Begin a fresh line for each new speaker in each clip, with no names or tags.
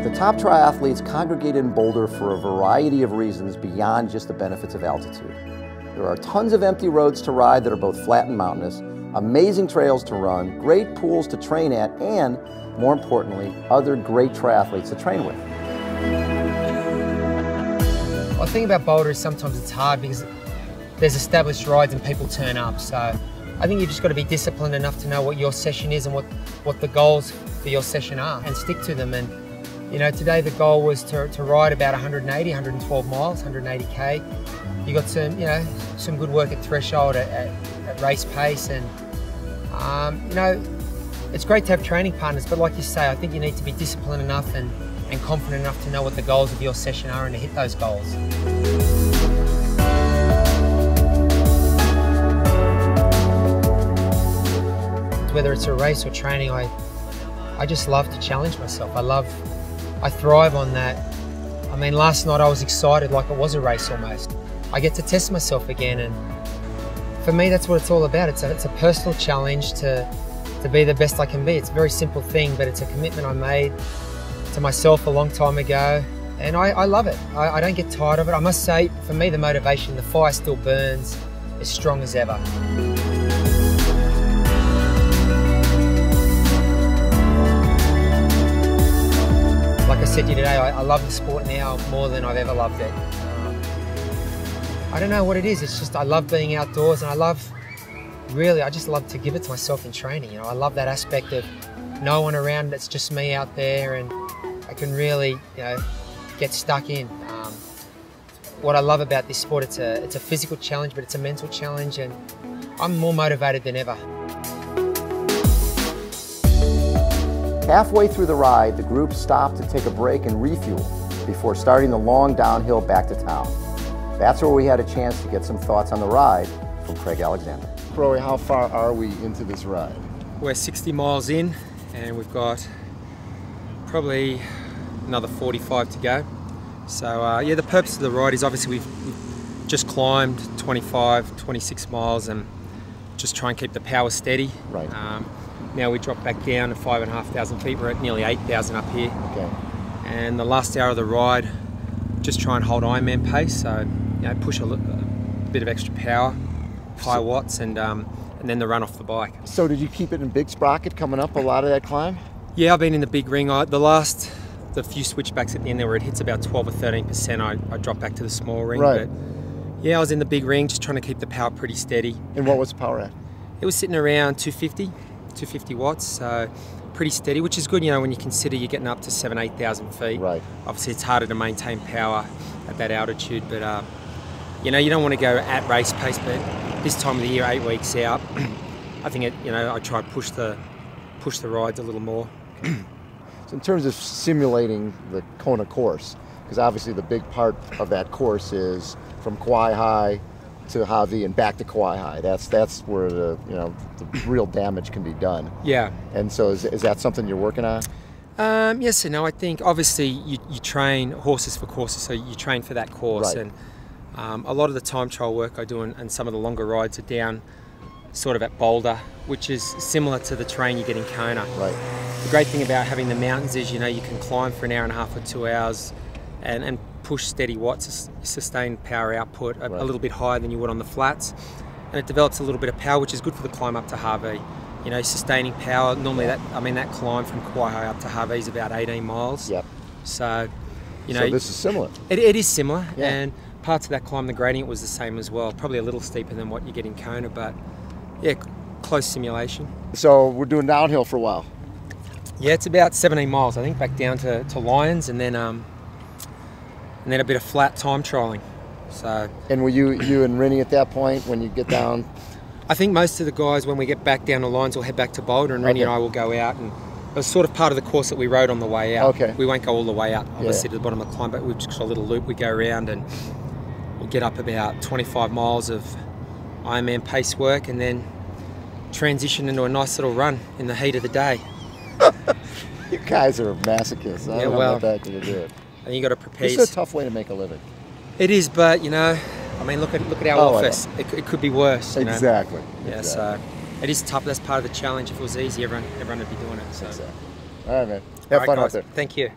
The top triathletes congregate in Boulder for a variety of reasons beyond just the benefits of altitude. There are tons of empty roads to ride that are both flat and mountainous, amazing trails to run, great pools to train at, and, more importantly, other great triathletes to train with.
Well, the thing about Boulder is sometimes it's hard because there's established rides and people turn up. So I think you've just got to be disciplined enough to know what your session is and what the goals for your session are and stick to them. And you know, today the goal was to ride about 180, 112 miles, 180k. You got some good work at threshold at race pace, and you know, it's great to have training partners, but like you say, I think you need to be disciplined enough and confident enough to know what the goals of your session are and to hit those goals. Whether it's a race or training, I just love to challenge myself. I thrive on that. I mean, last night I was excited like it was a race almost. I get to test myself again, and for me that's what it's all about. It's a personal challenge to be the best I can be. It's a very simple thing, but it's a commitment I made to myself a long time ago, and I love it. I don't get tired of it. I must say, for me, the motivation, the fire still burns as strong as ever. Like I said to you today, I love the sport now more than I've ever loved it. I don't know what it is. It's just I love being outdoors, and I just love to give it to myself in training. You know, I love that aspect of no one around. It's just me out there, and I can really, you know, get stuck in. What I love about this sport, it's a physical challenge, but it's a mental challenge, and I'm more motivated than ever.
Halfway through the ride, the group stopped to take a break and refuel before starting the long downhill back to town. That's where we had a chance to get some thoughts on the ride from Craig Alexander.
Crowie, how far are we into this ride?
We're 60 miles in, and we've got probably another 45 to go. So yeah, the purpose of the ride is obviously we've just climbed 26 miles and just try and keep the power steady.
Right.
Now we drop back down to 5,500 feet. We're at nearly 8,000 up here.
Okay.
And the last hour of the ride, just try and hold Ironman pace. So you know, push a bit of extra power, high watts, and then the run off the bike.
So did you keep it in big sprocket coming up a lot of that climb?
Yeah, I've been in the big ring. The few switchbacks at the end there where it hits about 12 or 13%, I drop back to the small ring.
Right.
But yeah, I was in the big ring just trying to keep the power pretty steady.
And what was the power at?
It was sitting around 250 watts, so pretty steady, which is good, you know, when you consider you're getting up to 8,000 feet.
Right.
Obviously it's harder to maintain power at that altitude, but you know, you don't want to go at race pace, but this time of the year, 8 weeks out, I think I try to push the rides a little more.
So in terms of simulating the Kona course, because obviously the big part of that course is from Kauai High to Hawi and back to Kauai High. That's where the real damage can be done.
Yeah.
And so is that something you're working on?
Yes and no. I think obviously you train horses for courses, so you train for that course.
Right.
And a lot of the time trial work I do and some of the longer rides are down sort of at Boulder, which is similar to the terrain you get in Kona.
Right.
The great thing about having the mountains is, you know, you can climb for an hour and a half or 2 hours and push steady watts, sustained power output a little bit higher than you would on the flats. And it develops a little bit of power, which is good for the climb up to Hawi. You know, sustaining power, normally that climb from Kauai High up to Hawi is about 18 miles.
Yep.
So, you know.
So this is similar.
It is similar, yeah. And parts of that climb, the gradient was the same as well. Probably a little steeper than what you get in Kona, but yeah, close simulation.
So we're doing downhill for a while.
Yeah, it's about 17 miles, I think, back down to Lions, and then a bit of flat time trialing. So. And
were you and Rennie at that point when you get down?
I think most of the guys, when we get back down to Lions, will head back to Boulder, and Rennie and I will go out, and it was sort of part of the course that we rode on the way out.
Okay.
We won't go all the way out, obviously, to the bottom of the climb, but we've just got a little loop we go around, and we'll get up about 25 miles of Ironman pace work, and then transition into a nice little run in the heat of the day.
You guys are masochists. I don't know about that to do it.
And you got to prepare.
This is a tough way to make a living.
It is, but you know, I mean, look at our office. It could be worse.
Exactly.
Yeah, so it is tough. That's part of the challenge. If it was easy, everyone would be doing it. So.
Exactly. All right, man. Have fun out there.
Thank you.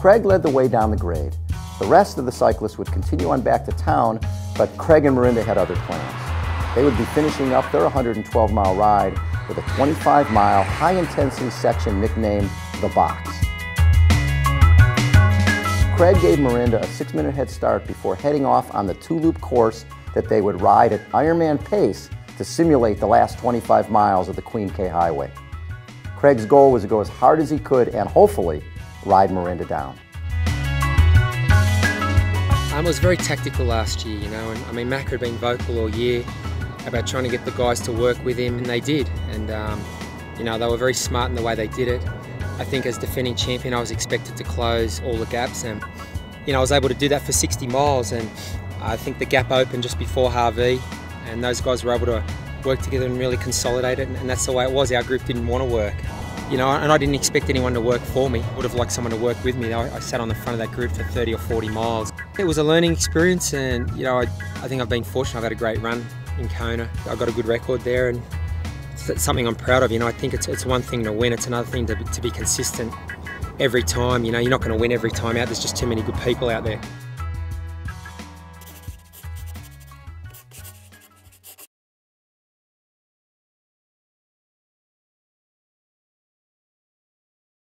Craig led the way down the grade. The rest of the cyclists would continue on back to town, but Craig and Mirinda had other plans. They would be finishing up their 112-mile ride with a 25-mile high-intensity section nicknamed The Box. Craig gave Mirinda a 6-minute head start before heading off on the 2-loop course that they would ride at Ironman pace to simulate the last 25 miles of the Queen K Highway. Craig's goal was to go as hard as he could and hopefully ride Mirinda down.
I was very tactical last year, and I mean, Mac had been vocal all year about trying to get the guys to work with him, and they did. And they were very smart in the way they did it. I think as defending champion, I was expected to close all the gaps, and I was able to do that for 60 miles. And I think the gap opened just before Harvey, and those guys were able to work together and really consolidate it. And that's the way it was. Our group didn't want to work. And I didn't expect anyone to work for me. I would have liked someone to work with me. I sat on the front of that group for 30 or 40 miles. It was a learning experience, and I think I've been fortunate. I've had a great run in Kona. I got a good record there, and it's something I'm proud of. I think it's one thing to win. It's another thing to be consistent every time. You're not going to win every time out. There's just too many good people out there.